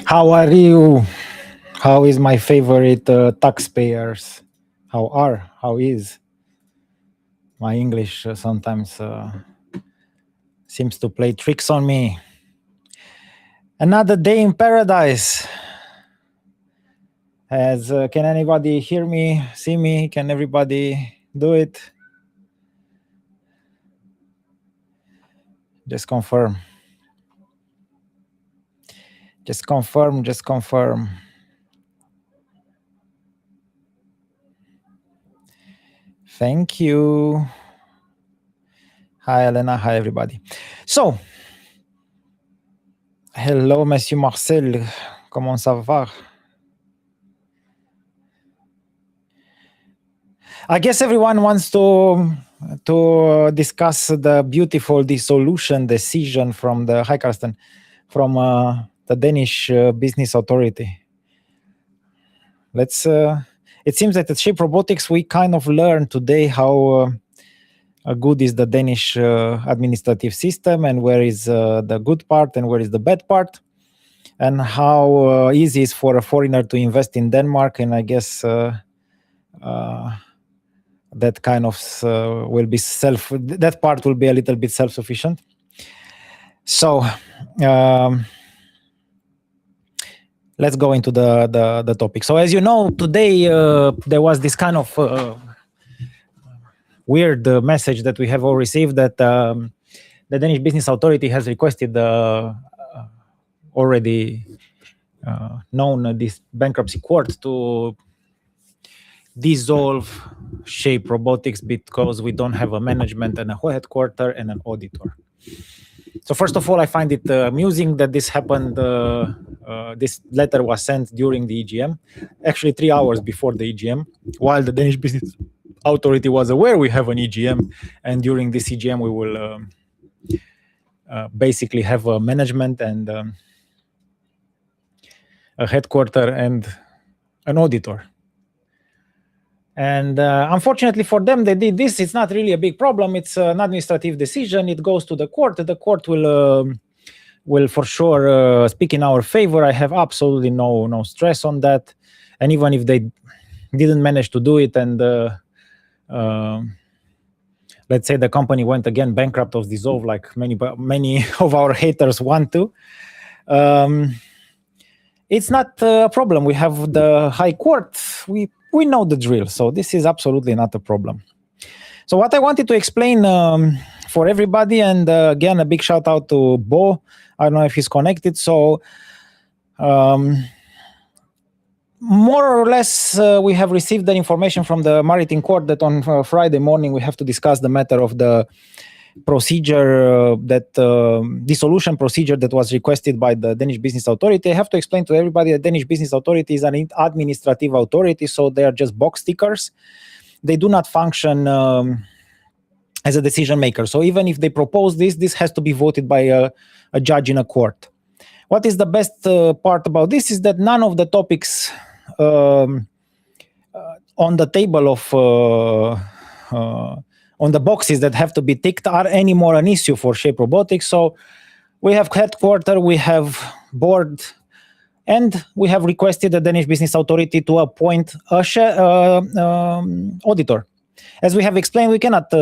How are you? How is my favorite taxpayers? How is my English sometimes seems to play tricks on me. Another day in paradise. As can anybody hear me, see me? Can everybody do it? Just confirm. Just confirm. Just confirm. Thank you. Hi, Elena. Hi, everybody. So, hello, Monsieur Marcel. Comment ça va? I guess everyone wants to discuss the beautiful dissolution decision from the Heikarsten, from the Danish Business Authority. Let's. It seems that at Shape Robotics we kind of learned today how good is the Danish administrative system, and where is the good part and where is the bad part, and how easy it is for a foreigner to invest in Denmark. And I guess. That kind of will be that part will be a little bit self-sufficient. So let's go into the topic. So as you know, today there was this kind of weird message that we have all received that the Danish Business Authority has requested already known this bankruptcy court to dissolve Shape Robotics because we don't have a management and a headquarter and an auditor. So first of all, I find it amusing that this happened. This letter was sent during the EGM, actually 3 hours before the EGM, while the Danish Business Authority was aware we have an EGM, and during this EGM we will basically have a management and a headquarter and an auditor. And unfortunately for them, they did this. It's not really a big problem. It's an administrative decision. It goes to the court. The court will for sure speak in our favor. I have absolutely no stress on that. And even if they didn't manage to do it, and let's say the company went again bankrupt or dissolved, like many of our haters want to, it's not a problem. We have the High Court. We know the drill, so this is absolutely not a problem. So what I wanted to explain for everybody, and again, a big shout out to Bo. I don't know if he's connected. So more or less, we have received the information from the Maritime Court that on Friday morning we have to discuss the matter of the procedure, that dissolution procedure that was requested by the Danish Business Authority. I have to explain to everybody that Danish Business Authority is an administrative authority, so they are just box tickers. They do not function as a decision maker. So even if they propose this has to be voted by a judge in a court. What is the best part about this is that none of the topics on the table of on the boxes that have to be ticked are anymore an issue for Shape Robotics. So we have headquarter, we have board, and we have requested the Danish Business Authority to appoint a auditor. As we have explained, we cannot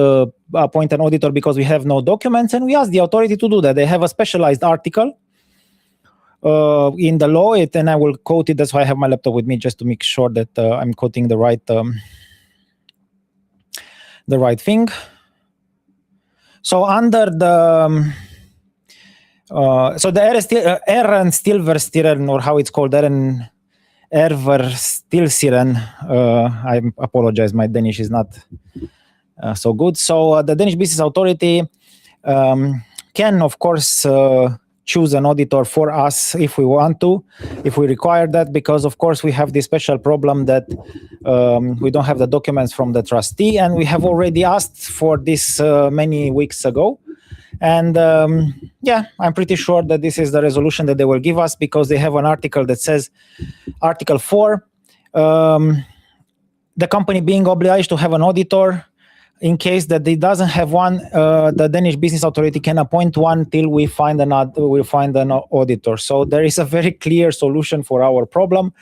appoint an auditor because we have no documents, and we asked the authority to do that. They have a specialized article in the law, and I will quote it. That's why I have my laptop with me, just to make sure that I'm quoting the right thing. So under the so the Ehrenstiftelsestilverstiren, or how it's called, Erverstiftelsestilverstiren. I apologize, my Danish is not so good. So the Danish Business Authority can, of course, choose an auditor for us if we want to, if we require that, because of course we have this special problem that we don't have the documents from the trustee, and we have already asked for this many weeks ago. And yeah, I'm pretty sure that this is the resolution that they will give us, because they have an article that says, Article 4, the company being obliged to have an auditor In case that it doesn't have one, the Danish Business Authority can appoint one till we find an auditor. So there is a very clear solution for our problem.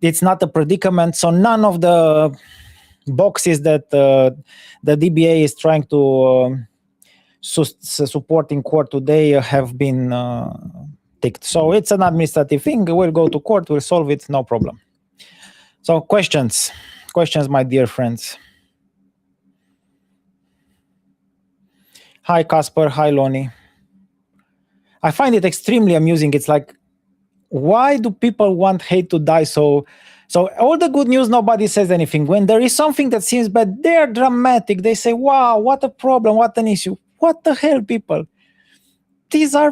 It's not a predicament. So none of the boxes that the DBA is trying to support in court today have been ticked. So it's an administrative thing. We'll go to court. We'll solve it. No problem. So questions, my dear friends. Hi, Casper. Hi, Lonnie. I find it extremely amusing. It's like, why do people want hate to die? So all the good news, nobody says anything. When there is something that seems bad, they're dramatic. They say, wow, what a problem, what an issue. What the hell, people? I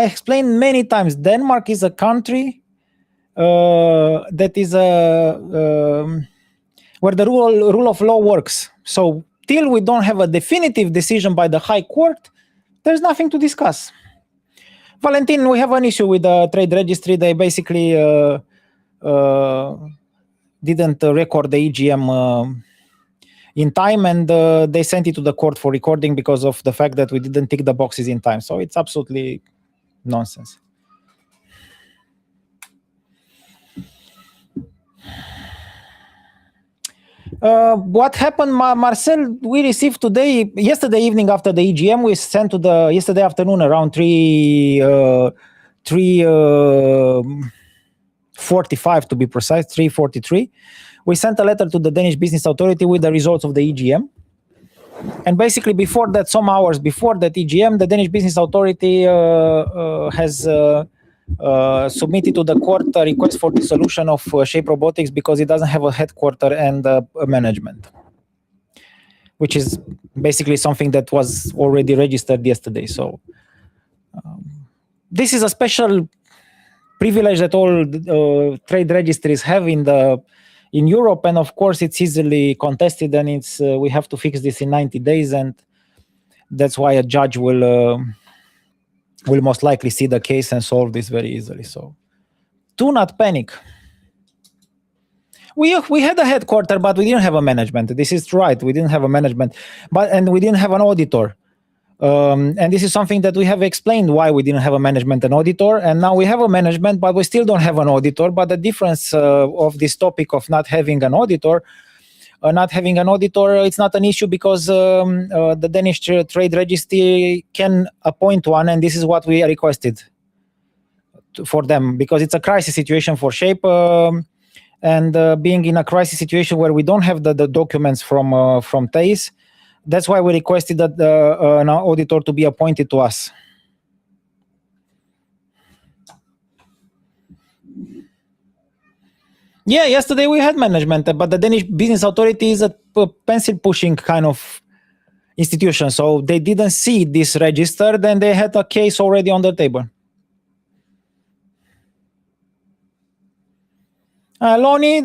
explained many times, Denmark is a country that is where the rule of law works. So till we don't have a definitive decision by the High Court, there's nothing to discuss. Valentin, we have an issue with the trade registry. They basically didn't record the EGM in time, and they sent it to the court for recording because of the fact that we didn't tick the boxes in time. So it's absolutely nonsense. What happened, Marcel? We received yesterday evening after the EGM, we sent to yesterday afternoon around 3:45 to be precise, 3:43. We sent a letter to the Danish Business Authority with the results of the EGM. And basically before that, some hours before that EGM, the Danish Business Authority has submitted to the court a request for dissolution of Shape Robotics because it doesn't have a headquarter and a management, which is basically something that was already registered yesterday. So this is a special privilege that all trade registries have in Europe, and of course it's easily contested, and we have to fix this in 90 days, and that's why a judge will most likely see the case and solve this very easily. So do not panic. We had a headquarter, but we didn't have a management. This is right. We didn't have a management, and we didn't have an auditor. And this is something that we have explained why we didn't have a management and auditor. And now we have a management, but we still don't have an auditor. But the difference of this topic of not having an auditor, it's not an issue because the Danish Trade Registry can appoint one, and this is what we requested for them because it's a crisis situation for Shape. And being in a crisis situation where we don't have the documents from TAIS, that's why we requested that an auditor to be appointed to us. Yeah, yesterday we had management, but the Danish Business Authority is a pencil-pushing kind of institution, so they didn't see this registered, and they had a case already on the table. Lonnie,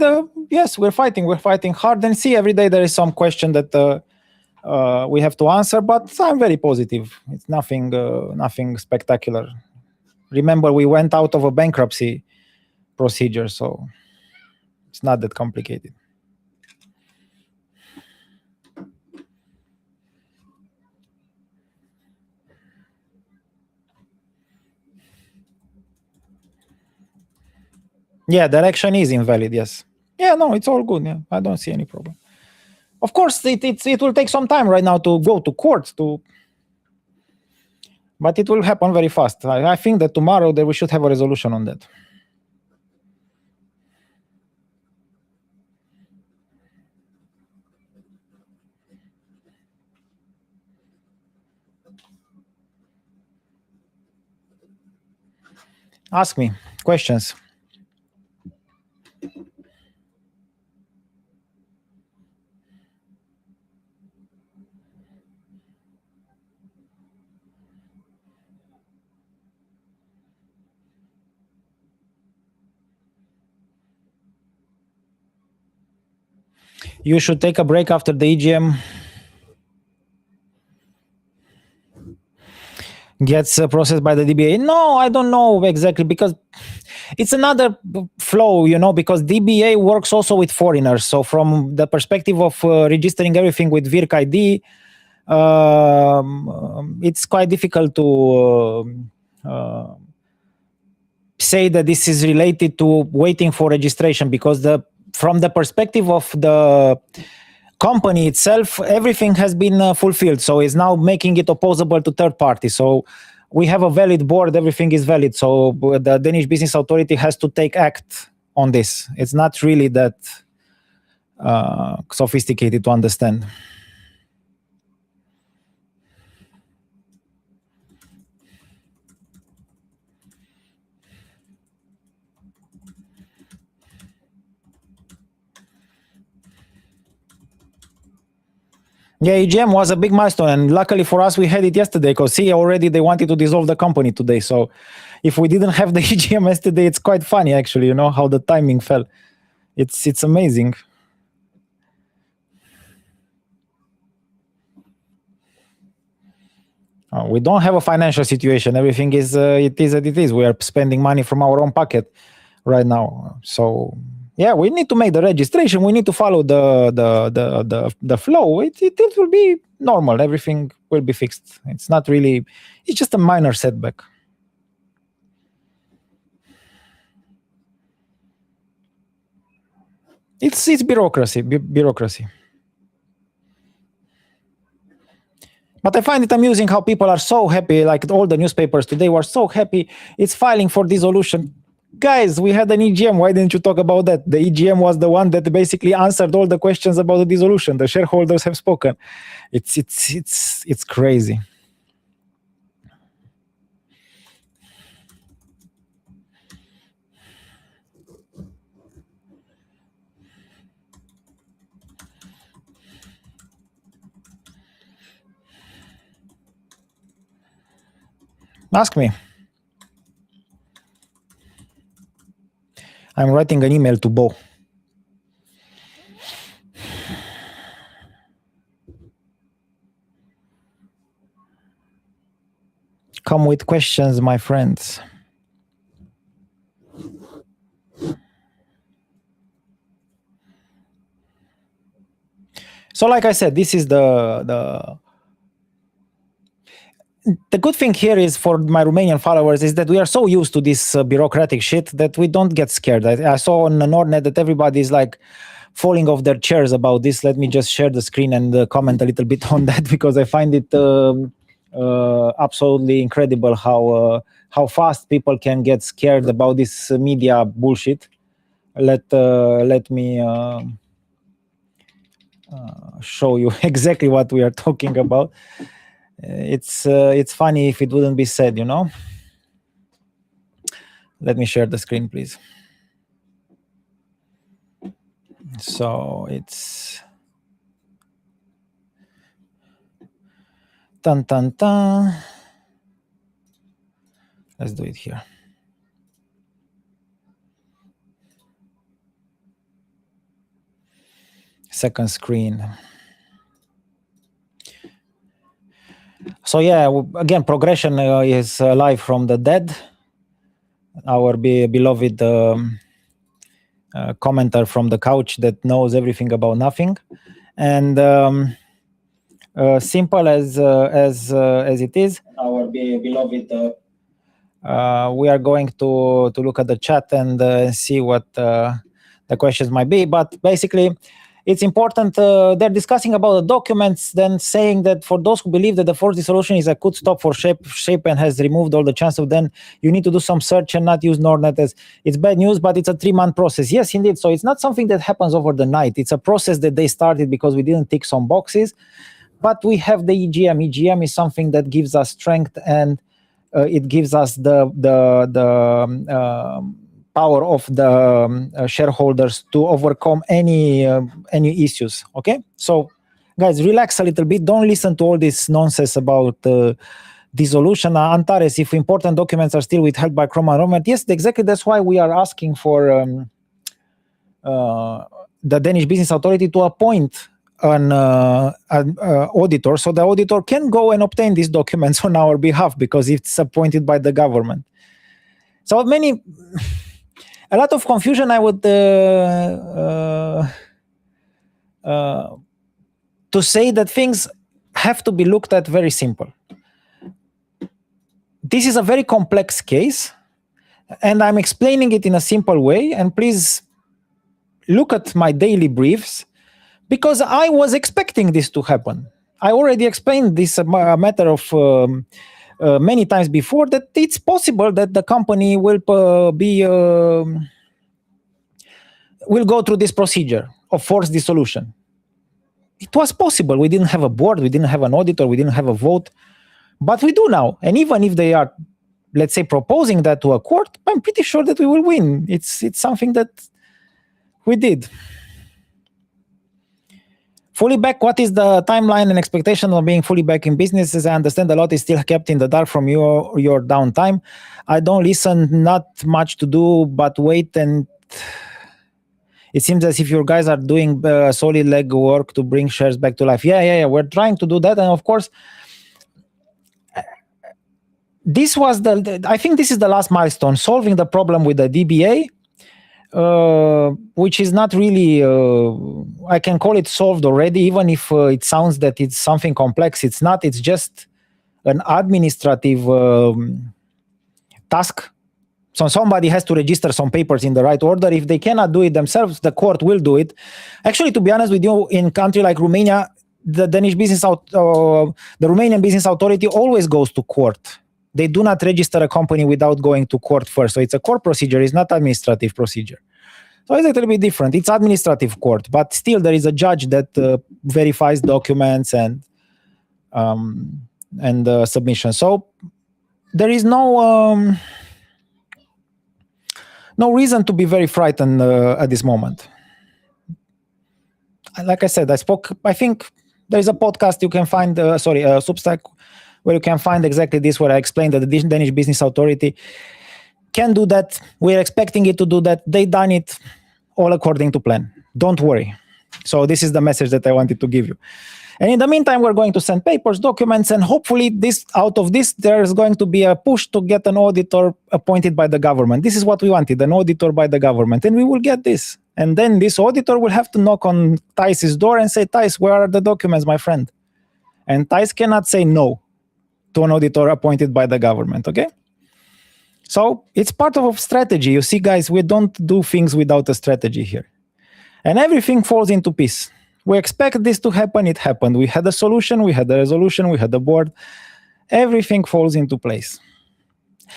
yes, we're fighting hard, and see every day there is some question that we have to answer, but I'm very positive. It's nothing spectacular. Remember, we went out of a bankruptcy procedure, so it's not that complicated. Yeah, the election is invalid, yes. Yeah, no, it's all good. Yeah, I don't see any problem. Of course, it will take some time right now to go to court, but it will happen very fast. I think that tomorrow we should have a resolution on that. Ask me questions. You should take a break after the EGM. Gets processed by the DBA. No, I don't know exactly, because it's another flow, because DBA works also with foreigners. So from the perspective of registering everything with Virk ID, it's quite difficult to say that this is related to waiting for registration, because from the perspective of the company itself, everything has been fulfilled. So it's now making it opposable to third parties. So we have a valid board, everything is valid. So the Danish Business Authority has to take act on this. It's not really that sophisticated to understand. Yeah, EGM was a big milestone, and luckily for us, we had it yesterday, because already they wanted to dissolve the company today. So if we didn't have the EGM yesterday, it's quite funny, actually, how the timing fell. It's amazing. We don't have a financial situation. Everything is it is as it is. We are spending money from our own pocket right now. So yeah, we need to make the registration. We need to follow the flow. It will be normal. Everything will be fixed. It's not really. It's just a minor setback. It's bureaucracy. But I find it amusing how people are so happy, like all the newspapers today were so happy. It's filing for dissolution. Guys, we had an EGM. Why didn't you talk about that? The EGM was the one that basically answered all the questions about the dissolution. The shareholders have spoken. It's crazy. Ask me. I'm writing an email to Bo. Come with questions, my friends. So like I said, this is the good thing here is for my Romanian followers is that we are so used to this bureaucratic shit that we don't get scared. I saw on Nordnet that everybody is like falling off their chairs about this. Let me just share the screen and comment a little bit on that, because I find it absolutely incredible how fast people can get scared about this media bullshit. Let me show you exactly what we are talking about. It's funny if it wouldn't be said, Let me share the screen, please. So it's tan tan tan. Let's do it here. Second screen. So yeah, again, progression is live from the dead. Our beloved commenter from the couch that knows everything about nothing, and simple as it is. Our beloved. We are going to look at the chat and see what the questions might be, but basically. It's important, they're discussing about the documents, then saying that for those who believe that the forced dissolution is a good stop for Shape and has removed all the chance of, then you need to do some search and not use Nordnet as it's bad news, but it's a 3-month process. Yes, indeed. So it's not something that happens over the night. It's a process that they started because we didn't tick some boxes, but we have the EGM. EGM is something that gives us strength, and it gives us the power of the shareholders to overcome any issues. Okay, so guys, relax a little bit. Don't listen to all this nonsense about dissolution. Antares, if important documents are still withheld by Chroma Enrollment, yes, exactly. That's why we are asking for the Danish Business Authority to appoint an auditor, so the auditor can go and obtain these documents on our behalf, because it's appointed by the government. So a lot of confusion. I would to say that things have to be looked at very simple. This is a very complex case, and I'm explaining it in a simple way. And please look at my daily briefs, because I was expecting this to happen. I already explained this a matter of many times before, that it's possible that the company will go through this procedure of forced dissolution. It was possible. We didn't have a board, we didn't have an auditor, we didn't have a vote, but we do now. And even if they are, let's say, proposing that to a court, I'm pretty sure that we will win. It's something that we did. Fully back, what is the timeline and expectation of being fully back in business? As I understand, a lot is still kept in the dark from your downtime. I don't listen, not much to do, but wait, and it seems as if your guys are doing solid leg work to bring shares back to life. Yeah. We're trying to do that, and of course, this was I think this is the last milestone, solving the problem with the DBA, which is not really, I can call it solved already, even if it sounds that it's something complex. It's not, it's just an administrative task. So somebody has to register some papers in the right order. If they cannot do it themselves, the court will do it. Actually, to be honest with you, in a country like Romania, the Romanian Business Authority always goes to court. They do not register a company without going to court first. So it's a court procedure, it's not administrative procedure. So it's a little bit different. It's administrative court, but still there is a judge that verifies documents and submission. So there is no reason to be very frightened at this moment. Like I said, I think there is a podcast you can find, Substack, where you can find exactly this, where I explained that the Danish Business Authority can do that. We're expecting it to do that. They done it all according to plan. Don't worry. So this is the message that I wanted to give you. And in the meantime, we're going to send papers, documents, and hopefully out of this, there's going to be a push to get an auditor appointed by the government. This is what we wanted, an auditor by the government, and we will get this. And then this auditor will have to knock on Thijs's door and say, Thijs, where are the documents, my friend? And Thijs cannot say no to an auditor appointed by the government, okay? So it's part of a strategy. You see, guys, we don't do things without a strategy here. And everything falls into piece. We expect this to happen, it happened. We had a solution, we had a resolution, we had a board. Everything falls into place.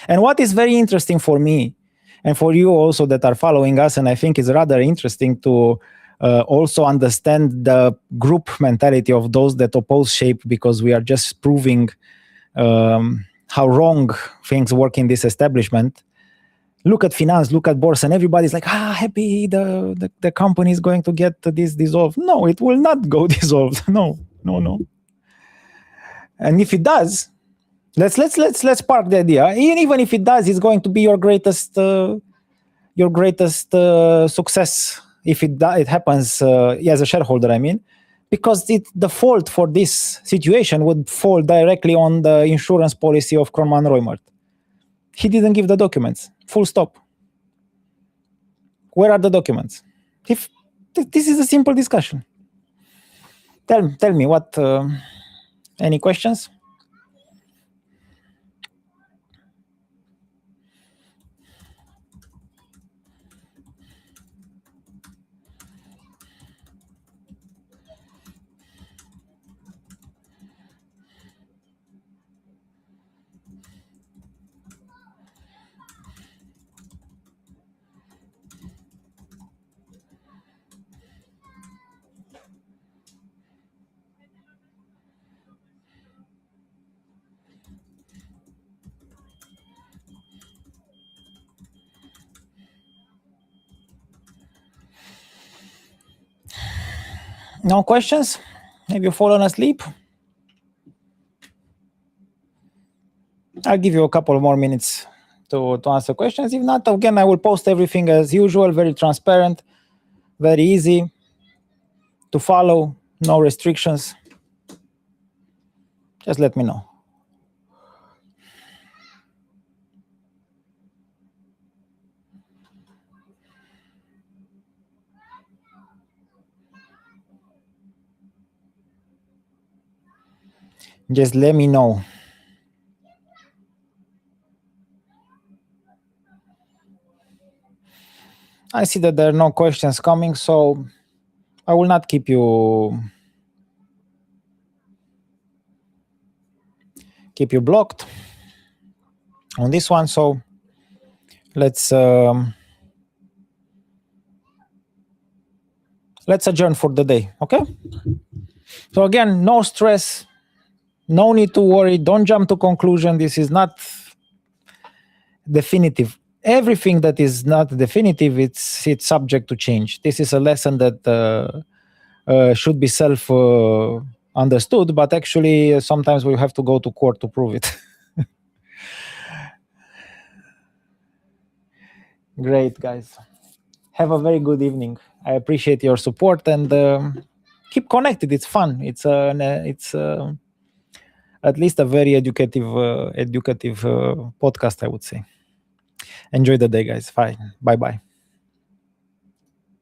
And what is very interesting for me, and for you also that are following us, and I think is rather interesting to also understand the group mentality of those that oppose Shape, because we are just proving how wrong things work in this establishment. Look at finance, look at Bourse, and everybody's like, happy the company is going to get this dissolved. No, it will not go dissolved. No. And if it does, let's park the idea. Even if it does, it's going to be your greatest success if it happens as a shareholder, I mean, because the fault for this situation would fall directly on the insurance policy of Kroman Reumert. He didn't give the documents. Full stop. Where are the documents? If this is a simple discussion. Tell me what. Any questions? No questions? Have you fallen asleep? I'll give you a couple more minutes to answer questions. If not, again, I will post everything as usual, very transparent, very easy to follow, no restrictions. Just let me know. Just let me know. I see that there are no questions coming, so I will not keep you blocked on this one. So let's adjourn for the day. Okay. So again, no stress, no need to worry. Don't jump to conclusion. This is not definitive. Everything that is not definitive, it's subject to change. This is a lesson that should be self understood, but actually sometimes we have to go to court to prove it. Great, guys. Have a very good evening. I appreciate your support and keep connected. It's fun. It's at least a very educative podcast, I would say. Enjoy the day, guys. Bye. Bye.